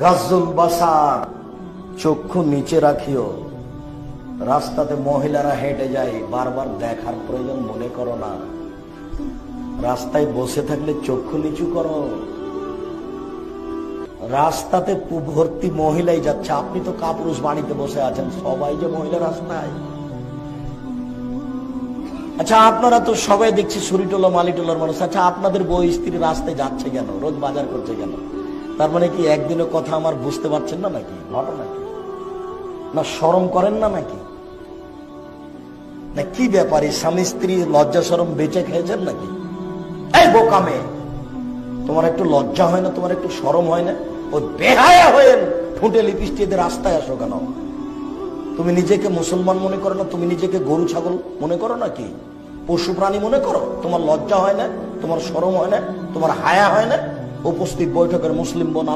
গাজ্জুল বাসার, চক্ষু নিচে রাখিও। রাস্তাতে মহিলারা হেঁটে যায়, বারবার দেখার প্রয়োজন মনে করো না। রাস্তায় বসে থাকলে চক্ষু নিচু করো। রাস্তাতে ভর্তি মহিলাই যাচ্ছে, আপনি তো কাপুরুষ বাড়িতে বসে আছেন, সবাই যে মহিলা রাস্তায়। আচ্ছা, আপনারা তো সবাই দেখছি সুরিটোলা মালিটোলার মানুষ। আচ্ছা, আপনাদের বউ স্ত্রী রাস্তায় যাচ্ছে কেন, রোজ বাজার করছে কেন? তার মানে কি একদিনের কথা আমার বুঝতে পারছেন না নাকি? ঘটনা কি? না শরম করেন না নাকি? না কি ব্যাপার, স্বামী স্ত্রী লজ্জা শরম বেঁচে খেয়েছেন নাকি? এই বোকা মেয়ে, তোমার একটু লজ্জা হয় না? তোমার একটু শরম হয় না? ও বেহায়া হয়ে ঠোঁটে লিপস্টিক দিয়ে রাস্তায় আসো কেন? তুমি নিজেকে মুসলমান মনে করো না? তুমি নিজেকে গরু ছাগল মনে করো নাকি? পশু প্রাণী মনে করো? তোমার লজ্জা হয় না? তোমার শরম হয় না? তোমার হায়া হয় না? উপস্থিত বৈঠকের মুসলিম বোন